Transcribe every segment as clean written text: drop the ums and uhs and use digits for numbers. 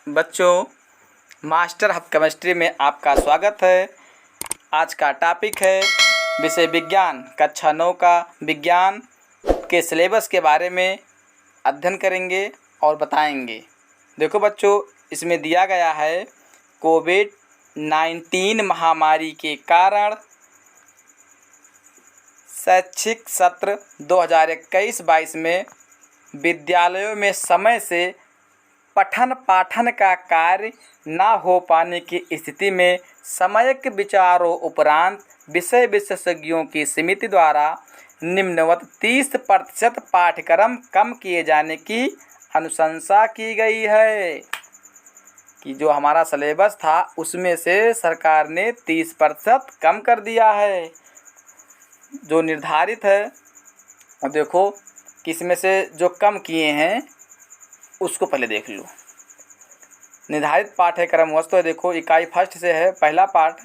बच्चों, master of chemistry में आपका स्वागत है। आज का टॉपिक है विषय विज्ञान, कक्षा 9 का विज्ञान के सिलेबस के बारे में अध्ययन करेंगे और बताएंगे। देखो बच्चों, इसमें दिया गया है कोविड-19 महामारी के कारण शैक्षिक सत्र 2021-22 में विद्यालयों में समय से पठन पाठन का कार्य न हो पाने की स्थिति में सामयिक विचारों उपरांत विषय विशेषज्ञों की समिति द्वारा निम्नवत 30% पाठ्यक्रम कम किए जाने की अनुशंसा की गई है कि जो हमारा सिलेबस था उसमें से सरकार ने 30% कम कर दिया है जो निर्धारित है। और देखो किसमें से जो कम किए हैं उसको पहले देख लो। निर्धारित पाठ्यक्रम वस्तु देखो, इकाई फर्स्ट से है। पहला पाठ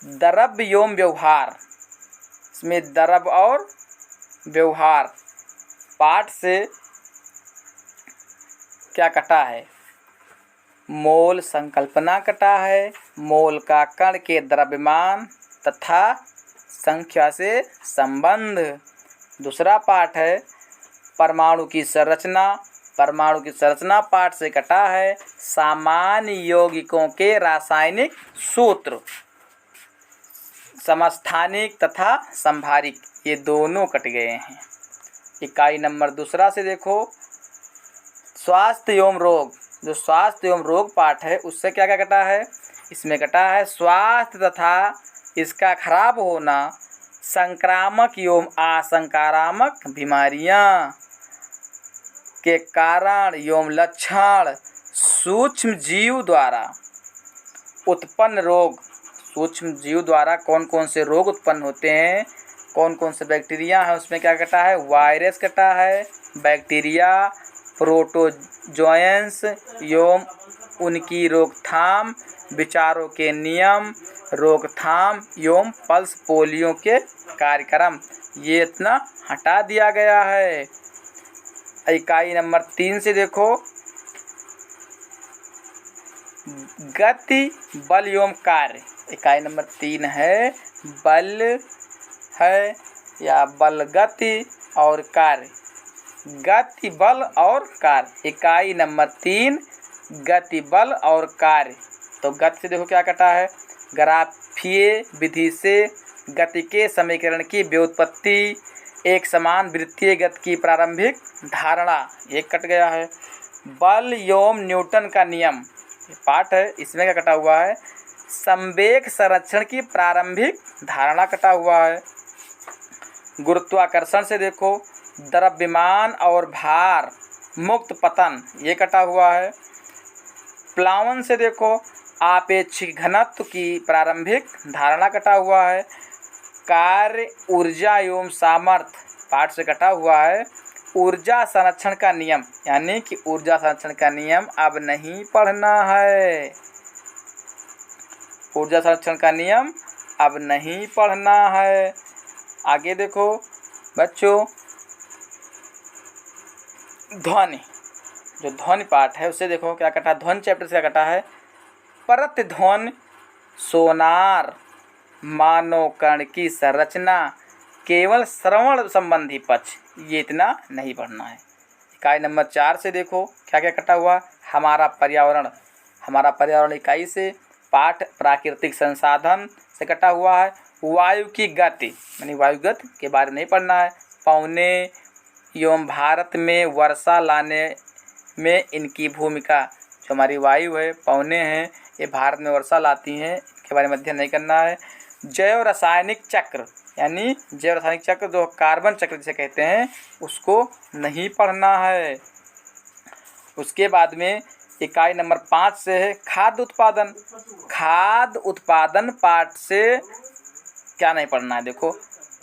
द्रव्य एवं व्यवहार, इसमें द्रव्य और व्यवहार पाठ से क्या कटा है? मोल संकल्पना कटा है, मोल का कण के द्रव्यमान तथा संख्या से संबंध। दूसरा पाठ है परमाणु की संरचना, परमाणु की संरचना पाठ से कटा है सामान्य यौगिकों के रासायनिक सूत्र, समस्थानिक तथा संभारिक, ये दोनों कट गए हैं। इकाई नंबर दूसरा से देखो स्वास्थ्य एवं रोग, जो स्वास्थ्य एवं रोग पाठ है उससे क्या क्या कटा है? इसमें कटा है स्वास्थ्य तथा इसका खराब होना, संक्रामक एवं असंक्रामक बीमारियां के कारण एवं लक्षण, सूक्ष्म जीव द्वारा उत्पन्न रोग, सूक्ष्म जीव द्वारा कौन कौन से रोग उत्पन्न होते हैं, कौन कौन से बैक्टीरिया हैं, उसमें क्या कटा है? वायरस कटा है, बैक्टीरिया, प्रोटोजोएंस एवं उनकी रोकथाम, विचारों के नियम, रोकथाम एवं पल्स पोलियो के कार्यक्रम, ये इतना हटा दिया गया है। इकाई नंबर 3 से देखो गति, बल एवं कार्य। इकाई नंबर 3 है बल है या बल, गति और कार्य, गति बल और कार्य। इकाई नंबर 3 गति बल और कार्य। तो गति से देखो क्या कटा है? ग्राफीय विधि से गति के समीकरण की व्युत्पत्ति, एक समान वृत्तीय गति की प्रारंभिक धारणा, एक कट गया है। बल एवं न्यूटन का नियम, ये पाठ है, इसमें क्या कटा हुआ है? संवेग संरक्षण की प्रारंभिक धारणा कटा हुआ है। गुरुत्वाकर्षण से देखो द्रव्यमान और भार मुक्त पतन, ये कटा हुआ है। प्लावन से देखो आपेक्षिक घनत्व की प्रारंभिक धारणा कटा हुआ है। कार्य, ऊर्जा एवं सामर्थ्य पाठ से कटा हुआ है। ऊर्जा संरक्षण का नियम, यानी कि ऊर्जा संरक्षण का नियम अब नहीं पढ़ना है, ऊर्जा संरक्षण का नियम अब नहीं पढ़ना है। आगे देखो बच्चों, ध्वनि, जो ध्वनि पाठ है उससे देखो क्या कटा? ध्वनि चैप्टर से क्या कटा है? प्रतिध्वनि, सोनार, मानव कण की संरचना, केवल श्रवण संबंधी पक्ष, ये इतना नहीं पढ़ना है। इकाई नंबर 4 से देखो क्या क्या कटा हुआ? हमारा पर्यावरण, हमारा पर्यावरण इकाई से पाठ प्राकृतिक संसाधन से कटा हुआ है। वायु की गति, यानी वायु गति के बारे में नहीं पढ़ना है। पौने एवं भारत में वर्षा लाने में इनकी भूमिका, जो हमारी वायु है, पौने हैं, ये भारत में वर्षा लाती हैं, इनके बारे में अध्ययन नहीं करना है। जैव रासायनिक चक्र, यानी जैव रासायनिक चक्र जो कार्बन चक्र जिसे कहते हैं, उसको नहीं पढ़ना है। उसके बाद में इकाई नंबर 5 से है खाद्य उत्पादन। खाद्य उत्पादन पाठ से क्या नहीं पढ़ना है? देखो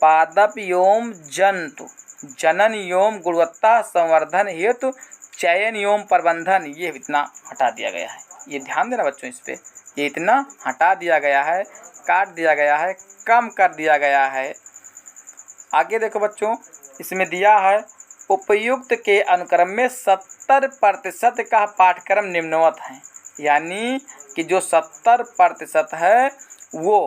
पादप एवं जंतु, जनन एवं गुणवत्ता संवर्धन हेतु चयन एवं प्रबंधन, ये इतना हटा दिया गया है। ये ध्यान देना बच्चों, इस पे ये इतना हटा दिया गया है, काट दिया गया है, कम कर दिया गया है। आगे देखो बच्चों, इसमें दिया है उपयुक्त के अनुक्रम में 70% का पाठ्यक्रम निम्नवत है। यानी कि जो 70% है वो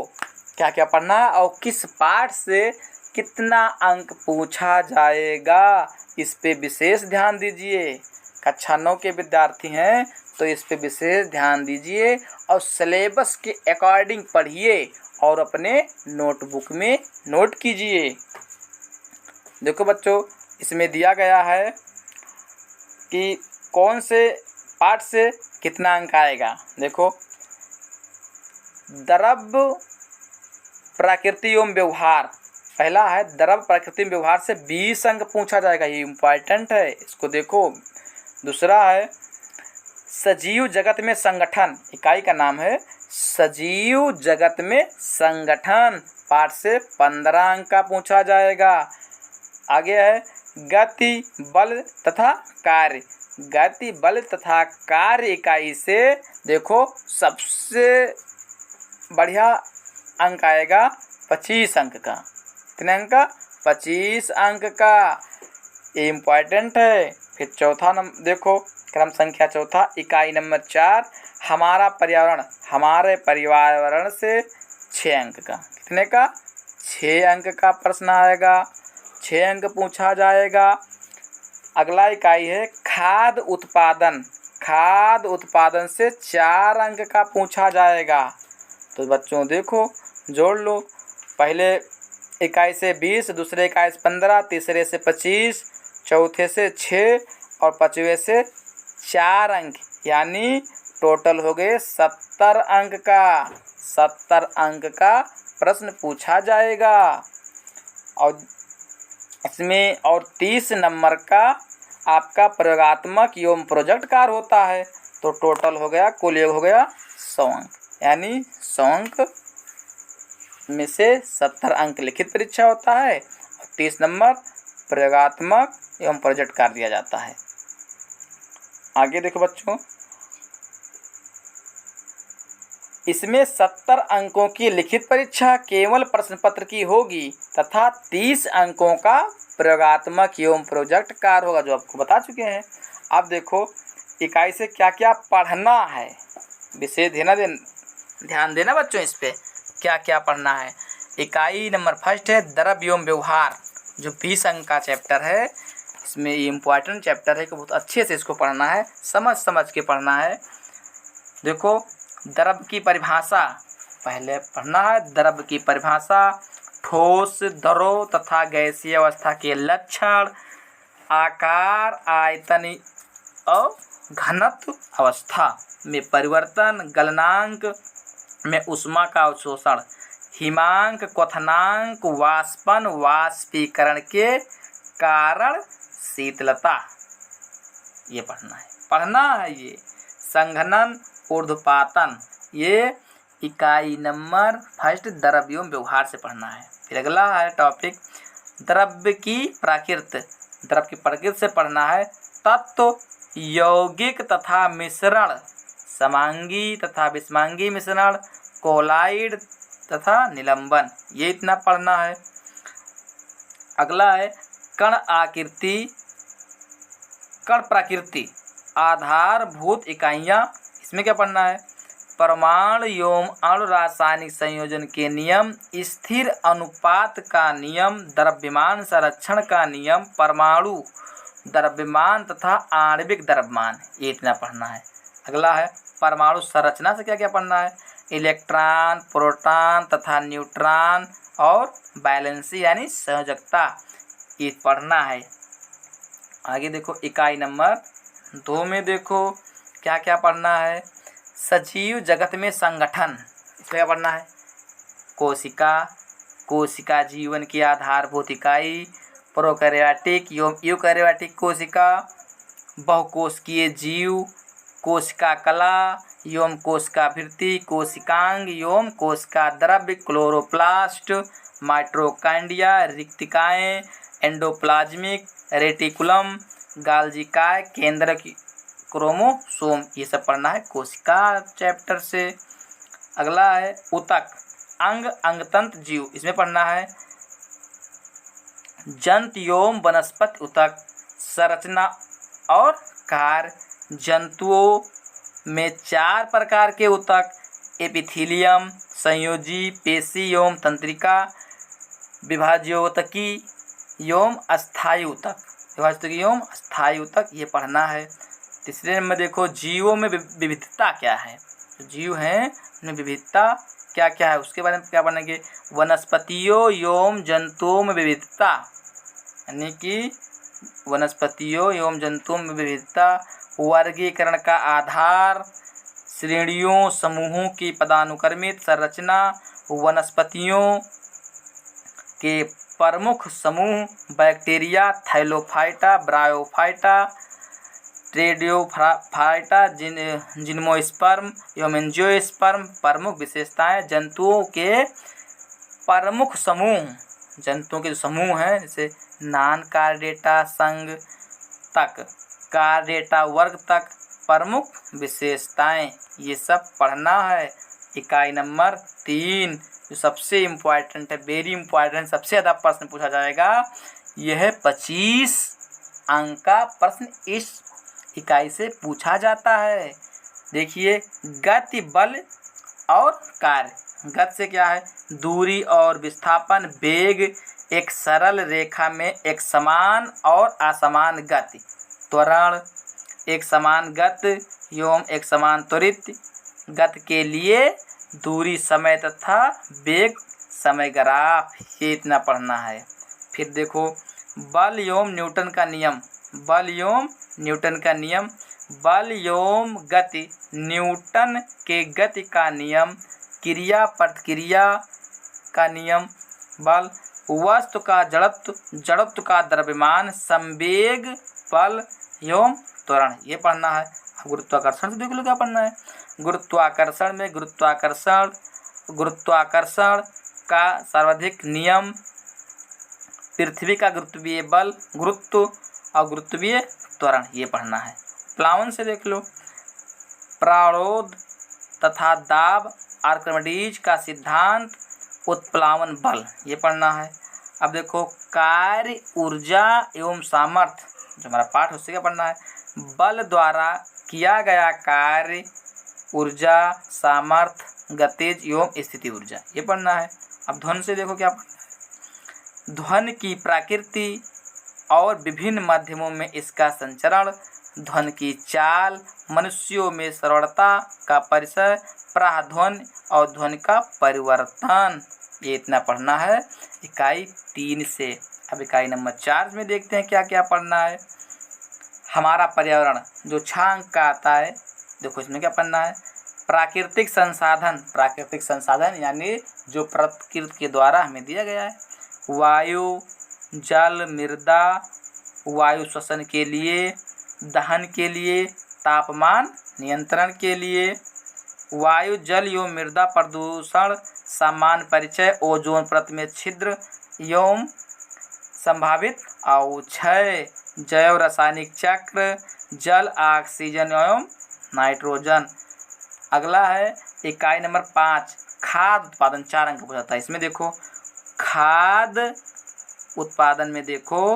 क्या क्या पढ़ना है और किस पाठ से कितना अंक पूछा जाएगा, इस पे विशेष ध्यान दीजिए। कक्षा 9 के विद्यार्थी हैं तो इस पे विशेष ध्यान दीजिए और सिलेबस के अकॉर्डिंग पढ़िए और अपने नोटबुक में नोट कीजिए। देखो बच्चों, इसमें दिया गया है कि कौन से पाठ से कितना अंक आएगा। देखो, द्रव्य प्रकृति एवं व्यवहार, पहला है द्रव्य प्रकृति व्यवहार से 20 अंक पूछा जाएगा, ये इम्पॉर्टेंट है, इसको देखो। दूसरा है सजीव जगत में संगठन, इकाई का नाम है सजीव जगत में संगठन, पाठ से 15 अंक का पूछा जाएगा। आगे है गति बल तथा कार्य, गति बल तथा कार्य इकाई से देखो सबसे बढ़िया अंक आएगा 25 अंक का। कितने अंक का? 25 अंक का, ये इम्पॉर्टेंट है। फिर चौथा नंबर देखो, क्रम संख्या चौथा, इकाई नंबर 4, हमारा पर्यावरण, हमारे पर्यावरण से 6 अंक का। कितने का? 6 अंक का प्रश्न आएगा, 6 अंक पूछा जाएगा। अगला इकाई है खाद्य उत्पादन, खाद्य उत्पादन से 4 अंक का पूछा जाएगा। तो बच्चों देखो, जोड़ लो, पहले इकाई से 20, दूसरे इकाई से 15, तीसरे से 25, चौथे से 6 और पांचवें से 4 अंक, यानी टोटल हो गए 70 अंक का। 70 अंक का प्रश्न पूछा जाएगा और इसमें और 30 नंबर का आपका प्रयोगात्मक एवं प्रोजेक्ट कार्य होता है। तो टोटल हो गया, कुल योग हो गया 100 अंक, यानी 100 अंक में से 70 अंक लिखित परीक्षा होता है और 30 नंबर प्रयोगात्मक एवं प्रोजेक्ट कार्य दिया जाता है। आगे देखो बच्चों, इसमें 70 अंकों की लिखित परीक्षा केवल प्रश्न पत्र की होगी तथा 30 अंकों का प्रयोगात्मक एवं प्रोजेक्ट कार्य होगा, जो आपको बता चुके हैं। अब देखो इकाई से क्या क्या पढ़ना है, विशेष ध्यान देना बच्चों, इस पे क्या क्या पढ़ना है। इकाई नंबर 1 है द्रव्य एवं व्यवहार, जो 20 अंक का चैप्टर है। इसमें ये इम्पोर्टेंट चैप्टर है कि बहुत अच्छे से इसको पढ़ना है, समझ के पढ़ना है। देखो, द्रव्य की परिभाषा पहले पढ़ना है। द्रव्य की परिभाषा, ठोस, द्रव तथा गैसीय अवस्था के लक्षण, आकार, आयतन और घनत्व अवस्था में परिवर्तन, गलनांक में ऊष्मा का अवशोषण, हिमांक, क्वथनांक, वाष्पन, वाष्पीकरण के कारण शीतलता, ये पढ़ना है ये। संघनन, ऊर्ध्वपातन, ये इकाई नंबर 1 द्रव्य एवं व्यवहार से पढ़ना है। फिर अगला है टॉपिक द्रव्य की प्रकृति, द्रव्य की प्रकृति से पढ़ना है। तत्व, यौगिक तथा मिश्रण, समांगी तथा विषमांगी मिश्रण, कोलाइड तथा निलंबन, ये इतना पढ़ना है। अगला है कण आकृति, कण प्रकृति, आधारभूत इकाइयाँ, इसमें क्या पढ़ना है। परमाणु एवं अणु रासायनिक संयोजन के नियम, स्थिर अनुपात का नियम, द्रव्यमान संरक्षण का नियम, परमाणु द्रव्यमान तथा आणविक द्रव्यमान, ये इतना पढ़ना है। अगला है परमाणु संरचना से क्या क्या पढ़ना है। इलेक्ट्रॉन, प्रोटॉन तथा न्यूट्रॉन और बैलेंसी यानी संयोजकता, ये पढ़ना है। आगे देखो इकाई नंबर 2 में देखो क्या क्या पढ़ना है। सजीव जगत में संगठन, इसमें क्या पढ़ना है। कोशिका, कोशिका जीवन की आधारभूत इकाई, प्रोकैरियोटिक एवं यूकैरियोटिक कोशिका, बहुकोशिकीय जीव, कोशिका कला एवं कोशिकाभित्ति, कोशिकांग एवं कोशिका द्रव्य, क्लोरोप्लास्ट, माइटोकॉन्ड्रिया, रिक्तिकाएँ, एंडोप्लाज्मिक रेटिकुलम, गाल्जिकाय, केंद्र की क्रोमोसोम, ये सब पढ़ना है कोशिका चैप्टर से। अगला है ऊतक, अंग, अंगतंत्र जीव, इसमें पढ़ना है। जंतु एवं वनस्पति ऊतक, संरचना और कार्य। जंतुओं में 4 प्रकार के ऊतक एपिथीलियम, संयोजी, पेशी एवं तंत्रिका, विभाज्योतकी एवं अस्थायी ऊतक। विभाज्योतकी एवं अस्थायी ऊतक ये पढ़ना है। तीसरे नंबर देखो जीवों में विविधता क्या है। तो जीव हैं उनमें विविधता क्या क्या है उसके बारे में क्या पढ़ेंगे। वनस्पतियों एवं जंतुओं में विविधता, यानी कि वनस्पतियों एवं जंतुओं में विविधता। वर्गीकरण का आधार, श्रेणियों समूहों की पदानुक्रमित संरचना। वनस्पतियों के प्रमुख समूह बैक्टीरिया, थैलोफाइटा, ब्रायोफाइटा, ट्रेडियोफाइटा, जिम्नोस्पर्म एवं एंजियोस्पर्म। प्रमुख विशेषताएं, जंतुओं के प्रमुख समूह, जंतुओं के समूह हैं जैसे नॉन कार्डेटा संघ तक, कार्डेटा वर्ग तक। प्रमुख विशेषताएं ये सब पढ़ना है। इकाई नंबर 3 जो सबसे इम्पोर्टेंट है, वेरी इम्पोर्टेंट, सबसे ज़्यादा प्रश्न पूछा जाएगा, यह 25 अंक का प्रश्न इस इकाई से पूछा जाता है। देखिए गति, बल और कार्य। गति से क्या है, दूरी और विस्थापन। वेग, एक सरल रेखा में एक समान और असमान गति। त्वरण, एक समान गति एवं एक समान त्वरित गति के लिए दूरी, समय तथा वेग समय ग्राफ। ये इतना पढ़ना है। फिर देखो बल एवं न्यूटन का नियम। बल एवं न्यूटन का नियम। बल एवं गति, न्यूटन के गति का नियम। क्रिया प्रतिक्रिया का नियम। बल, वस्तु का जड़त्व, जड़त्व का द्रव्यमान। संवेग, बल एवं त्वरण ये पढ़ना है। गुरुत्वाकर्षण से देख लो क्या पढ़ना है। गुरुत्वाकर्षण में गुरुत्वाकर्षण का सर्वाधिक नियम, पृथ्वी का गुरुत्वीय बल, गुरुत्व और गुरुत्वीय त्वरण ये पढ़ना है। प्लावन से देख लो, प्राणोद तथा दाब, आर्किमिडीज का सिद्धांत, उत्प्लावन बल ये पढ़ना है। अब देखो कार्य, ऊर्जा एवं सामर्थ्य, जो हमारा पाठ है उससे क्या पढ़ना है। बल द्वारा किया गया कार्य, ऊर्जा, सामर्थ्य, गतिज एवं स्थिति ऊर्जा ये पढ़ना है। अब ध्वनि से देखो क्या पढ़ना है। ध्वनि की प्रकृति और विभिन्न माध्यमों में इसका संचरण, ध्वनि की चाल, मनुष्यों में श्रवणता का परिचय, प्राध्वनि और ध्वनि का परिवर्तन ये इतना पढ़ना है इकाई 3 से। अब इकाई नंबर 4 में देखते हैं क्या क्या पढ़ना है। हमारा पर्यावरण जो 6 अंक का आता है, देखो इसमें क्या पढ़ना है। प्राकृतिक संसाधन, प्राकृतिक संसाधन यानी जो प्रकृति के द्वारा हमें दिया गया है। वायु, जल, मृदा, वायु श्वसन के लिए, दहन के लिए, तापमान नियंत्रण के लिए। वायु, जल एवं मृदा प्रदूषण, सामान्य परिचय, ओजोन परत में छिद्र एवं संभावित अवक्षय। जैव रासायनिक चक्र, जल, ऑक्सीजन एवं नाइट्रोजन। अगला है इकाई नंबर 5 खाद्य उत्पादन, 4 अंक पूछा था। इसमें देखो खाद्य उत्पादन में देखो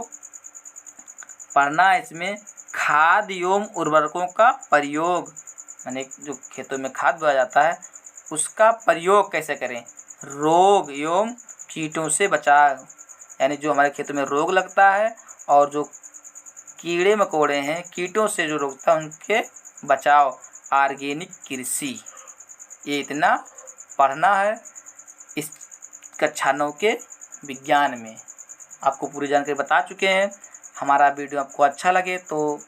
पढ़ना है इसमें खाद एवं उर्वरकों का प्रयोग, यानी जो खेतों में खाद बोया जाता है उसका प्रयोग कैसे करें। रोग एवं कीटों से बचाव, यानी जो हमारे खेतों में रोग लगता है और जो कीड़े मकोड़े हैं, कीटों से जो रोकता है उनके बचाव। ऑर्गेनिक कृषि ये इतना पढ़ना है इस कक्षा 9 के विज्ञान में। आपको पूरी जानकारी बता चुके हैं। हमारा वीडियो आपको अच्छा लगे तो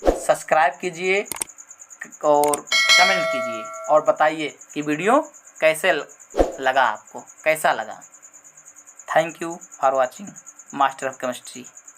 सब्सक्राइब कीजिए और कमेंट कीजिए और बताइए कि वीडियो कैसे लगा, आपको कैसा लगा। Thank you for watching master of chemistry.